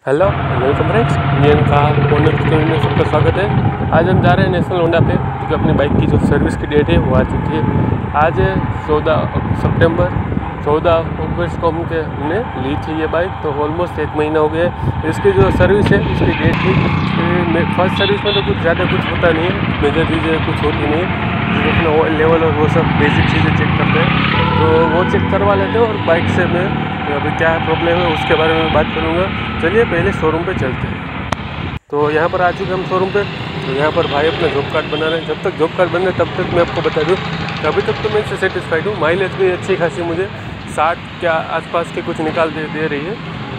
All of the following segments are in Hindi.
हेलो वेलकम फ्रेंड्स, इंडियन का ओनर में सबका स्वागत है। आज हम जा रहे हैं नेशनल होंडा पे, क्योंकि अपनी बाइक की जो सर्विस की डेट है वो आ चुकी है। आज है 14 सितंबर। 14 अगस्त को हमने ली थी ये बाइक, तो ऑलमोस्ट 1 महीना हो गया है। इसकी जो सर्विस है इसकी डेट थी, फर्स्ट सर्विस में तो कुछ ज़्यादा कुछ होता नहीं है, मेजर चीज़ें कुछ होती नहीं है। अपना ऑयल लेवल और वो सब बेसिक चीज़ें चेक करते हैं, तो वो चेक करवा लेते हैं। और बाइक से मैं अभी क्या प्रॉब्लम है उसके बारे में बात करूँगा। चलिए पहले शोरूम पे चलते हैं। तो यहाँ पर आ चुके हम शोरूम पे। तो यहाँ पर भाई अपना जॉब कार्ड बना रहे हैं। जब तक जॉब कार्ड बन रहे तब तक मैं आपको बता दूँ कि अभी तक तो मैं इससे सेटिस्फाइड हूँ। माइलेज भी अच्छी खासी मुझे 60 के आसपास के कुछ निकाल दे रही है,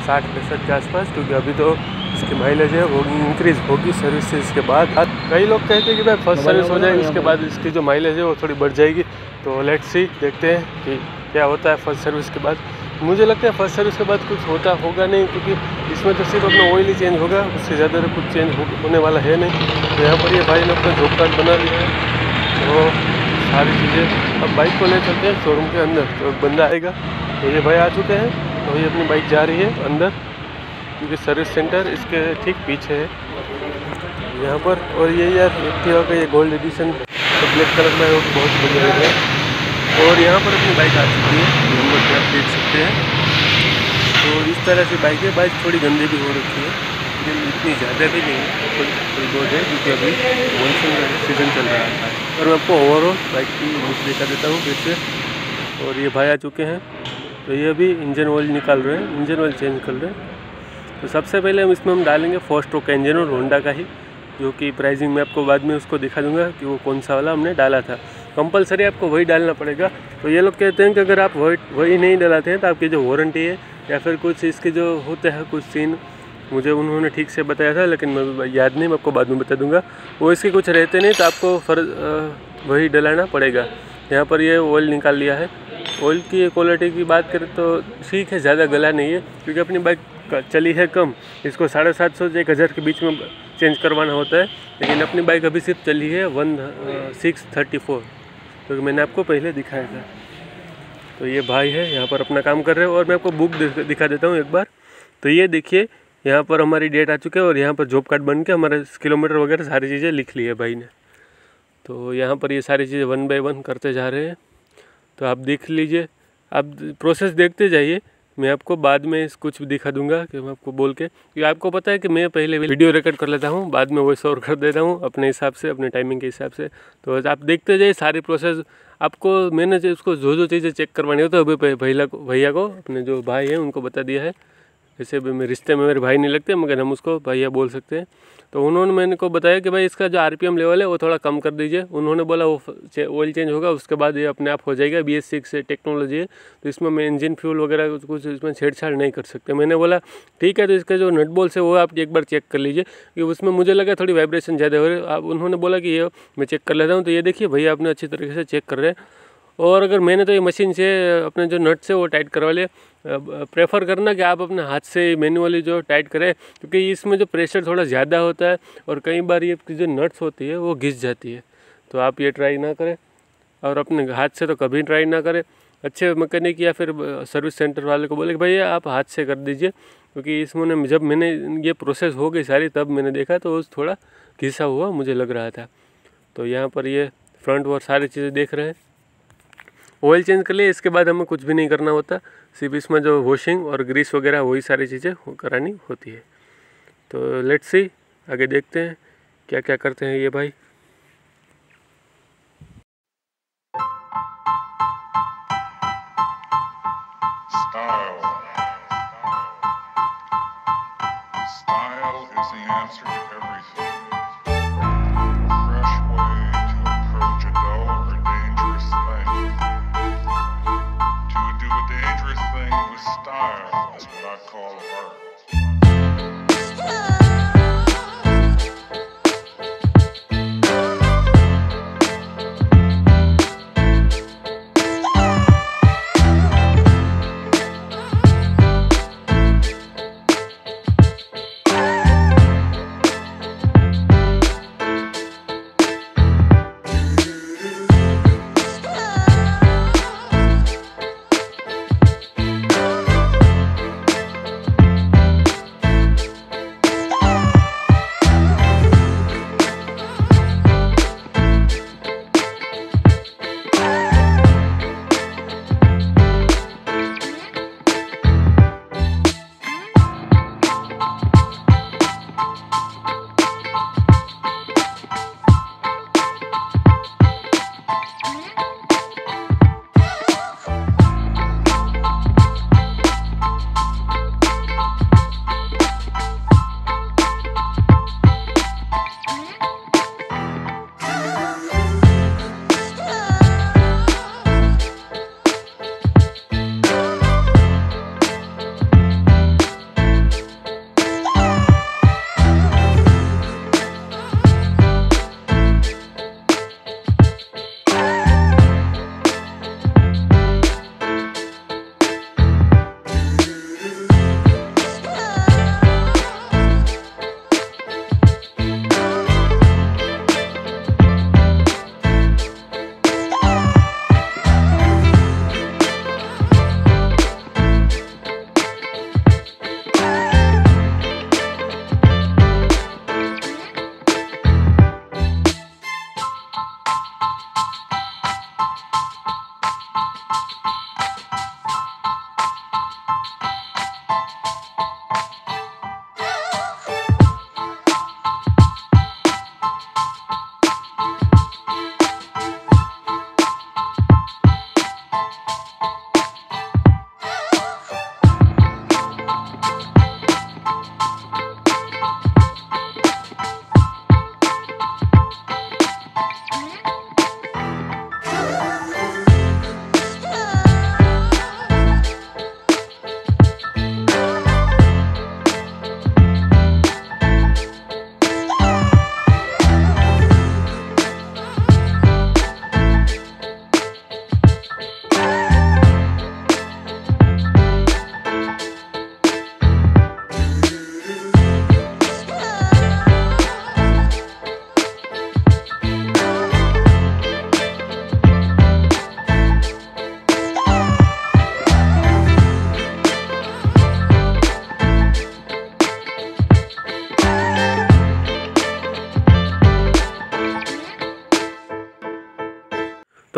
60-65 के आसपास, क्योंकि अभी तो इसकी माइलेज है वो इंक्रीज़ होगी सर्विस के बाद। कई लोग कहते हैं कि भाई फर्स्ट सर्विस हो जाएगी, इसके बाद इसकी जो माइलेज है वो थोड़ी बढ़ जाएगी। तो लेट्स सी, देखते हैं कि क्या होता है फर्स्ट सर्विस के बाद। मुझे लगता है फर्स्ट सर्विस के बाद कुछ होगा नहीं, क्योंकि इसमें तो सिर्फ अपना ऑयल ही चेंज होगा, उससे ज़्यादा तो कुछ चेंज होने वाला है नहीं। तो यहाँ पर ये भाई ने अपना जॉब कार्ड बना लिया है, तो सारी चीज़ें। अब बाइक को ले चलते हैं शोरूम के अंदर। तो एक बंदा आएगा, तो ये भाई आ चुके हैं, तो ये अपनी बाइक जा रही है अंदर, क्योंकि सर्विस सेंटर इसके ठीक पीछे है यहाँ पर। और ये यार एक्टिवा का ये गोल्ड एडिशन ब्लैक कलर में वो बहुत बढ़िया लग रहा है। और यहाँ पर अपनी बाइक आ चुकी है, नंबर पे आप देख सकते हैं। तो इस तरह से बाइक है। बाइक थोड़ी गंदी भी हो रखी है, लेकिन इतनी ज़्यादा भी नहीं है, थोड़ी बहुत है, क्योंकि अभी मानसून का सीज़न चल रहा है। और मैं आपको ओवरऑल बाइक की लुक दिखा देता हूँ फिर से। और ये भाई आ चुके हैं, तो ये अभी इंजन ऑयल निकाल रहे हैं, इंजन ऑयल चेंज कर रहे हैं। तो सबसे पहले हम डालेंगे 4 स्ट्रोक का इंजन और होंडा का ही, जो कि प्राइसिंग में आपको बाद में उसको दिखा दूंगा कि वो कौन सा वाला हमने डाला था। कंपलसरी आपको वही डालना पड़ेगा। तो ये लोग कहते हैं कि अगर आप वही नहीं डलाते हैं तो आपकी जो वारंटी है या फिर कुछ इसके जो होते हैं कुछ सीन, मुझे उन्होंने ठीक से बताया था लेकिन मैं याद नहीं, मैं आपको बाद में बता दूंगा। वो इसके कुछ रहते नहीं, तो आपको वही डलाना पड़ेगा। यहाँ पर ये ऑयल निकाल लिया है। ऑयल की क्वालिटी की बात करें तो ठीक है, ज़्यादा गला नहीं है, क्योंकि अपनी बाइक चली है कम। इसको 750 से 1000 के बीच में चेंज करवाना होता है, लेकिन अपनी बाइक अभी सिर्फ चली है 1634, क्योंकि मैंने आपको पहले दिखाया था। तो ये भाई है यहाँ पर अपना काम कर रहे हैं। और मैं आपको बुक दिखा देता हूँ एक बार। तो ये देखिए, यहाँ पर हमारी डेट आ चुकी है और यहाँ पर जॉब कार्ड बन के हमारे किलोमीटर वगैरह सारी चीज़ें लिख ली है भाई ने। तो यहाँ पर ये सारी चीज़ें 1 बाय 1 करते जा रहे हैं। तो आप देख लीजिए, आप प्रोसेस देखते जाइए। मैं आपको बाद में कुछ भी दिखा दूंगा कि मैं आपको बोल के, क्योंकि आपको पता है कि मैं पहले वीडियो रिकॉर्ड कर लेता हूँ, बाद में वॉइस ओवर कर देता हूँ अपने हिसाब से, अपने टाइमिंग के हिसाब से। तो आप देखते जाइए सारी प्रोसेस। आपको मैंने जो उसको जो चीज़ें चेक करवानी होती है अभी भैया को अपने जो भाई हैं उनको बता दिया है। जैसे भी मेरे रिश्ते में मेरे भाई नहीं लगते, मगर हम उसको भैया बोल सकते हैं। तो उन्होंने मैंने को बताया कि भाई इसका जो RPM लेवल है वो थोड़ा कम कर दीजिए। उन्होंने बोला वो ऑयल चेंज होगा, उसके बाद ये अपने आप हो जाएगा। BS6 से टेक्नोलॉजी है, तो इसमें मैं इंजन फ्यूल वगैरह कुछ इसमें छेड़छाड़ नहीं कर सकते। मैंने बोला ठीक है, तो इसका जो नट बोल्ट है वो आप एक बार चेक कर लीजिए, कि उसमें मुझे लगा थोड़ी वाइब्रेशन ज़्यादा हो रही है। आप उन्होंने बोला कि ये मैं चेक कर लेता हूँ। तो ये देखिए भैया आपने अच्छी तरीके से चेक कर रहे हैं। और अगर मैंने तो ये मशीन से अपने जो नट से वो टाइट करवा लिए, प्रेफर करना कि आप अपने हाथ से मैनुअली जो टाइट करें, क्योंकि इसमें जो प्रेशर थोड़ा ज़्यादा होता है और कई बार ये जो नट्स होती है वो घिस जाती है। तो आप ये ट्राई ना करें, और अपने हाथ से तो कभी ट्राई ना करें। अच्छे मैकेनिक या फिर सर्विस सेंटर वाले को बोले कि भैया आप हाथ से कर दीजिए, क्योंकि इसमें जब मैंने ये प्रोसेस हो गई सारी तब मैंने देखा तो थोड़ा घिसा हुआ मुझे लग रहा था। तो यहाँ पर ये फ्रंट और सारी चीज़ें देख रहे हैं। ऑयल चेंज कर लिए, इसके बाद हमें कुछ भी नहीं करना होता, सिर्फ इसमें जो वॉशिंग और ग्रीस वगैरह वही सारी चीज़ें करानी होती है। तो लेट्स सी, आगे देखते हैं क्या क्या करते हैं ये भाई। Style is the answer to everything. A fresh way to approach a dull or dangerous thing. To do a dangerous thing with style is what I call art.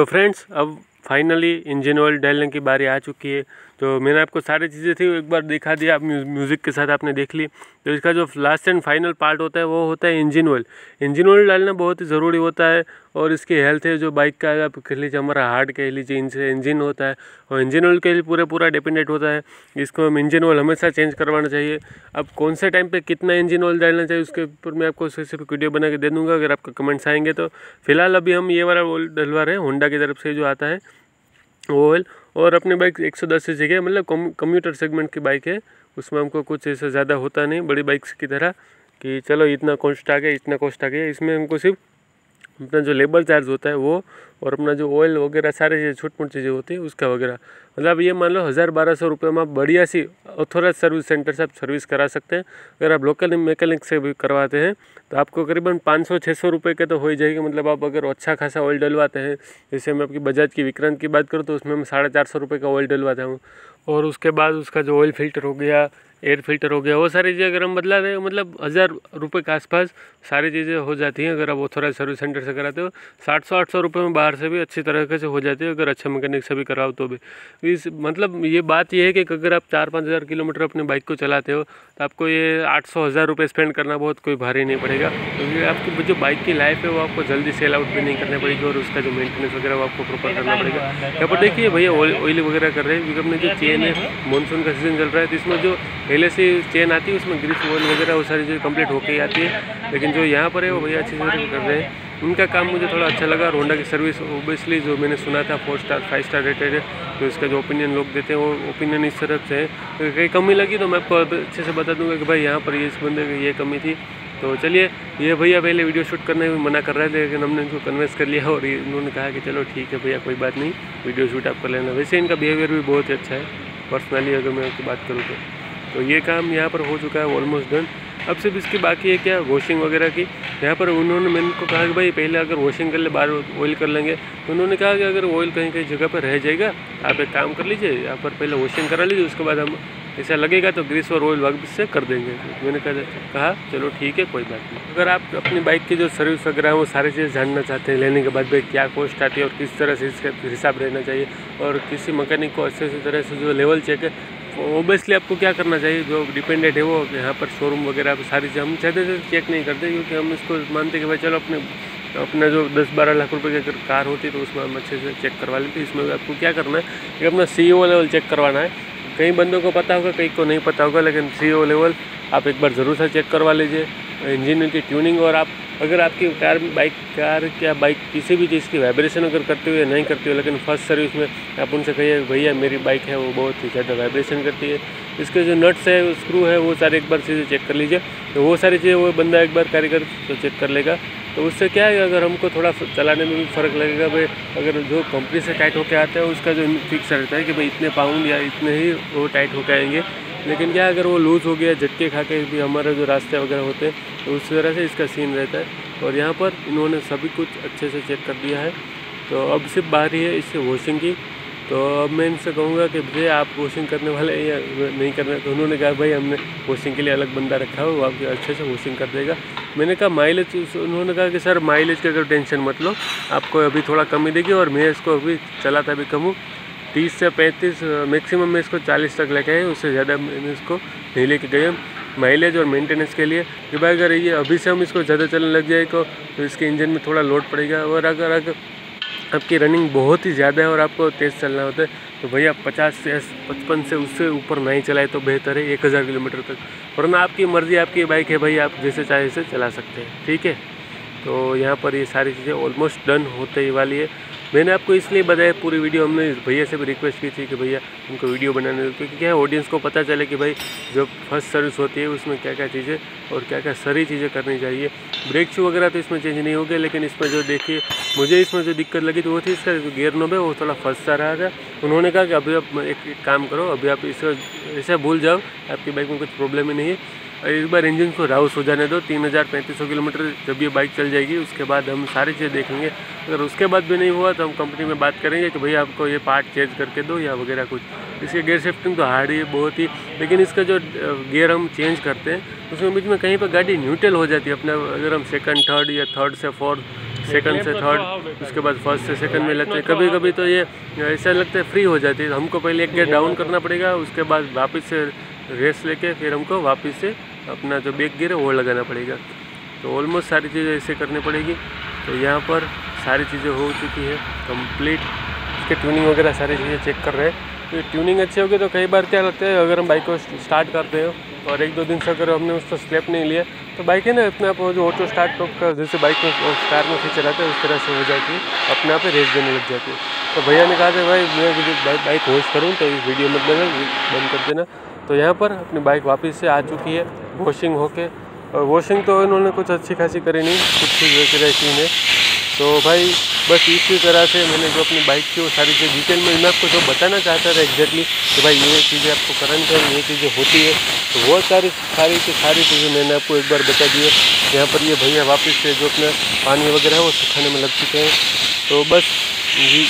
तो फ्रेंड्स अब फाइनली इंजन ऑयल डालने की बारी आ चुकी है। तो मैंने आपको सारी चीज़ें थी एक बार दिखा दिया, आप म्यूज़िक के साथ आपने देख ली। तो इसका जो लास्ट एंड फाइनल पार्ट होता है वो होता है इंजन ऑयल। इंजन ऑयल डालना बहुत ही ज़रूरी होता है और इसकी हेल्थ है जो बाइक का आप कह लीजिए हमारा हार्ट कह लीजिए इनसे इंजन होता है और इंजन ऑयल के लिए पूरा डिपेंडेंट होता है। इसको हम इंजन ऑयल हमेशा चेंज करवाना चाहिए। अब कौन से टाइम पे कितना इंजन ऑयल डालना चाहिए उसके ऊपर मैं आपको स्पेसिफिक वीडियो बना के दे दूँगा अगर आपके कमेंट्स आएंगे तो। फिलहाल अभी हम ये वाला ऑयल डलवा रहे हैं होंडा की तरफ से जो आता है ऑयल। और अपनी बाइक 110 सीसी की मतलब कम्यूटर सेगमेंट की बाइक है, उसमें हमको कुछ ऐसा ज़्यादा होता नहीं बड़ी बाइक्स की तरह कि चलो इतना कॉस्ट आ गया इतना कॉस्ट आ गया। इसमें हमको सिर्फ अपना जो लेबर चार्ज होता है वो और अपना जो ऑयल वगैरह सारी चीज़ें छोटी मोटी चीज़ें होती है उसका वगैरह मतलब ये मान लो 1000-1200 रुपये में आप बढ़िया सी ऑथोराइज सर्विस सेंटर से आप सर्विस करा सकते हैं। अगर आप लोकल मैकेनिक से भी करवाते हैं तो आपको करीबन 500-600 रुपये के तो हो ही जाएगी। मतलब आप अगर अच्छा खासा ऑयल डलवाते हैं, जैसे मैं आपकी बजाज की विक्रांत की बात करूँ तो उसमें मैं 450 रुपये का ऑयल डलवाता हूँ और उसके बाद उसका जो ऑयल फिल्टर हो गया एयर फिल्टर हो गया वो सारी चीज़ें अगर हम बदला दें मतलब 1000 रुपये के आसपास सारी चीज़ें हो जाती हैं। अगर आप ऑथोराइज सर्विस सेंटर से कराते हो 700-800 रुपये में बाहर से भी अच्छी तरीके से हो जाती है अगर अच्छा मैकेनिक से भी कराओ तो भी। इस मतलब ये बात ये है कि अगर आप 4-5 हज़ार किलोमीटर अपनी बाइक को चलाते हो तो आपको ये 800-1000 रुपये स्पेंड करना बहुत कोई भारी नहीं पड़ेगा क्योंकि आपकी जो बाइक की लाइफ है वो आपको जल्दी सेल आउट भी नहीं करनी पड़ेगी और उसका जो मेंटेनेंस वगैरह वो आपको प्रॉपर करना पड़ेगा। यहाँ पर देखिए भैया ऑयल वगैरह कर रहे हैं क्योंकि अपने जो चेन है मानसून का सीजन चल रहा है तो इसमें जो पहले से चेन आती है उसमें ग्रीस ऑयल वगैरह वो सारी चीज़ें कंप्लीट होके ही आती है। लेकिन जो यहाँ पर है वो भैया अच्छी से कर रहे हैं, उनका काम मुझे थोड़ा अच्छा लगा। और होंडा की सर्विस ओबियसली जो मैंने सुना था 4 स्टार 5 स्टार रेटेड है तो इसका जो ओपिनियन लोग देते हैं वो ओपिनियन इस तरफ से है। तो कहीं कमी लगी तो मैं आपको अच्छे से बता दूंगा कि भाई यहाँ पर ये इस बंदे की ये कमी थी। तो चलिए ये भैया पहले वीडियो शूट करने में मना कर रहे थे लेकिन हमने इनको कन्विंस कर लिया और इन्होंने कहा कि चलो ठीक है भैया कोई बात नहीं वीडियो शूट आप कर लेना। वैसे इनका बिहेवियर भी बहुत ही अच्छा है पर्सनली अगर मैं आपकी बात करूँ तो ये काम यहाँ पर हो चुका है ऑलमोस्ट डन। अब सिर्फ इसकी बाकी है क्या वॉशिंग वगैरह की। यहाँ पर उन्होंने मैंने को कहा कि भाई पहले अगर वॉशिंग कर ले बाहर ऑयल कर लेंगे तो उन्होंने कहा कि अगर ऑयल कहीं कहीं जगह पर रह जाएगा आप एक काम कर लीजिए यहाँ पर पहले वॉशिंग करा लीजिए उसके बाद हम ऐसा लगेगा तो ग्रीस और ऑयल वापस से कर देंगे। मैंने कहा चलो ठीक है कोई बात नहीं। अगर आप अपनी बाइक की जो सर्विस वगैरह है वो सारी चीज़ जानना चाहते हैं लेने के बाद भाई क्या कॉस्ट आती है और किस तरह से इसका हिसाब रहना चाहिए और किसी मैकेनिक को अच्छे तरह से जो लेवल चेक है ओबियसली आपको क्या करना चाहिए जो डिपेंडेंट है वो यहाँ पर शोरूम वगैरह पर सारी चीज़ हम चाहते थे चेक नहीं करते क्योंकि हम इसको मानते कि भाई चलो अपना जो 10-12 लाख रुपए की अगर कार होती तो उसमें हम अच्छे से चेक करवा लेते। इसमें आपको क्या करना है कि अपना CEO लेवल चेक करवाना है। कई बंदों को पता होगा कई को नहीं पता होगा लेकिन CEO लेवल आप एक बार ज़रूर से चेक करवा लीजिए। इंजन की ट्यूनिंग और आप अगर आपकी बाइक किसी भी चीज़ की वाइब्रेशन अगर करती हो या नहीं करती हो लेकिन फर्स्ट सर्विस में आप उनसे कहिए भैया मेरी बाइक है वो बहुत ही ज़्यादा वाइब्रेशन करती है, इसके जो नट्स है वो स्क्रू है वो सारे एक बार चीज़ें चेक कर लीजिए। तो वो सारी चीज़ें वो बंदा एक बार कारीगर तो चेक कर लेगा तो उससे क्या है अगर हमको थोड़ा चलाने में भी फ़र्क लगेगा। भाई अगर जो कंपनी से टाइट होकर आता है उसका जो फिक्स रहता है कि भाई इतने पाउंड या इतने ही वो टाइट होकर आएंगे। लेकिन क्या अगर वो लूज़ हो गया झटके खा के भी हमारे जो रास्ते वगैरह होते हैं तो उस तरह से इसका सीन रहता है। और यहाँ पर इन्होंने सभी कुछ अच्छे से चेक कर दिया है तो अब सिर्फ बारी है इससे वॉशिंग की। तो अब मैं इनसे कहूँगा कि भैया आप वॉशिंग करने वाले या नहीं करने। तो उन्होंने कहा भाई हमने वॉशिंग के लिए अलग बंदा रखा हो वो आपके अच्छे से वॉशिंग कर देगा। मैंने कहा माइलेज, उन्होंने कहा कि सर माइलेज का कोई टेंशन मत लो आपको अभी थोड़ा कमी देगी और मैं इसको अभी चलाता भी कम हूँ 30 से 35 मैक्सिमम मैं इसको 40 तक लेके आए, उससे ज़्यादा मैंने इसको नहीं लेके गए हम माइलेज और मेंटेनेंस के लिए कि भाई अगर ये अभी से हम इसको ज़्यादा चलने लग जाए तो इसके इंजन में थोड़ा लोड पड़ेगा। और अगर आपकी रनिंग बहुत ही ज़्यादा है और आपको तेज़ चलना होता है तो भैया 50 से 55 से उससे ऊपर नहीं चलाए तो बेहतर है 1000 किलोमीटर तक। वरना आपकी मर्ज़ी आपकी बाइक है भाई आप जैसे चाहे वैसे चला सकते हैं ठीक है। तो यहाँ पर ये सारी चीज़ें ऑलमोस्ट डन होते ही वाली है। मैंने आपको इसलिए बताया पूरी वीडियो, हमने भैया से भी रिक्वेस्ट की थी कि भैया उनको वीडियो बनाने दो क्योंकि क्या है ऑडियंस को पता चले कि भाई जो फर्स्ट सर्विस होती है उसमें क्या क्या चीज़ें और क्या क्या सारी चीज़ें करनी चाहिए। ब्रेक शू वगैरह तो इसमें चेंज नहीं हो गया लेकिन इसमें जो देखिए मुझे इसमें जो दिक्कत लगी तो वो थी इसका जो गियर नोब है वो थोड़ा फंसता रहा था। उन्होंने कहा कि अभी आप एक काम करो अभी आप इसको ऐसा भूल जाओ आपकी बाइक में कुछ प्रॉब्लम ही नहीं है। एक बार इंजन को राउस हो जाने दो 3500 किलोमीटर जब ये बाइक चल जाएगी उसके बाद हम सारी चीज़ें देखेंगे। अगर उसके बाद भी नहीं हुआ तो हम कंपनी में बात करेंगे कि भैया आपको ये पार्ट चेंज करके दो या वगैरह कुछ। इसके गियर शिफ्टिंग तो हार्ड ही बहुत ही, लेकिन इसका जो गियर हम चेंज करते हैं उसमें बीच में कहीं पर गाड़ी न्यूट्रल हो जाती है अपना। अगर हम सेकंड थर्ड या थर्ड से फोर्थ सेकंड से थर्ड, उसके बाद फर्स्ट से सेकंड में लेते हैं। कभी कभी तो ये ऐसा लगता है फ्री हो जाती है, हमको पहले एक गियर डाउन करना पड़ेगा, उसके बाद वापस से रेस लेके फिर हमको वापस से अपना जो बैक गियर है वो लगाना पड़ेगा। तो ऑलमोस्ट सारी चीज़ें ऐसे करनी पड़ेगी। तो यहाँ पर सारी चीज़ें हो चुकी है कंप्लीट, इसके ट्यूनिंग वगैरह सारी चीज़ें चेक कर रहे हैं। तो ट्यूनिंग अच्छी होगी तो कई बार क्या लगता है, अगर हम बाइक को स्टार्ट करते हैं और 1-2 दिन से अगर हमने उसको स्लेप नहीं लिया तो बाइक है ना अपने आप जो ऑटो स्टार्ट का जैसे बाइक में स्टार्ट में फीचर आता है उस तरह से हो जाती है, अपने आप ही रेस देने लग जाती है। तो भैया ने कहा था भाई मैं बाइक वॉश करूँ तो इस वीडियो में बंद कर देना। तो यहाँ पर अपनी बाइक वापस से आ चुकी है वॉशिंग होके, और वॉशिंग तो इन्होंने कुछ अच्छी खासी करी नहीं, कुछ वगैरह की है। तो भाई बस इसी तरह से मैंने जो अपनी बाइक की वो सारी चीज़ डिटेल में मैं आपको जो बताना चाहता था एग्जैक्टली कि भाई ये चीज़ें आपको करनी चाहिए, ये चीज़ें होती है, तो वो सारी चीज़ें मैंने आपको एक बार बता दी है। यहाँ पर ये भैया वापस से जो अपना पानी वगैरह है वो सुखाने में लग चुके हैं। तो बस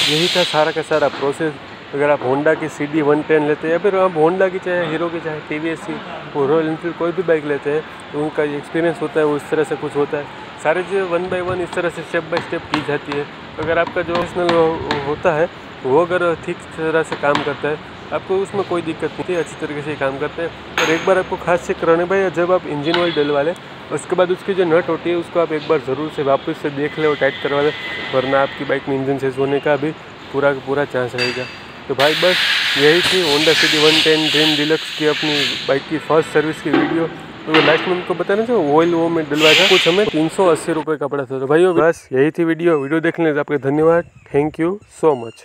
यही था सारा का सारा प्रोसेस। अगर आप होंडा की CD 110 लेते हैं या फिर आप होंडा की चाहे हीरो की चाहे TVS की रॉयल एनफील्ड कोई भी बाइक लेते हैं तो उनका एक्सपीरियंस होता है वो इस तरह से कुछ होता है। सारी चीज़ें 1 बाय 1 इस तरह से स्टेप बाय स्टेप की जाती है। अगर आपका जो प्रोफेशनल होता है वो अगर ठीक तरह से काम करता है आपको उसमें कोई दिक्कत नहीं है, अच्छी तरीके से काम करते हैं। और एक बार आपको खास चेक कराने भाई जब आप इंजन ऑयल डलवा लें उसके बाद उसकी जो नट होती है उसको आप एक बार ज़रूर से वापस से देख लें और टाइट करवा लें, वरना आपकी बाइक में इंजन सेज होने का भी पूरा चांस रहेगा। तो भाई बस यही थी होंडा CD 110 ड्रीम डिलक्स की अपनी बाइक की फर्स्ट सर्विस की वीडियो। तो लास्ट में उनको बताना था ऑयल वो में डलवाया था, कुछ हमें 380 रुपये का पड़ा था। तो भाई बस यही थी वीडियो देखने के लिए आपके धन्यवाद, थैंक यू सो मच।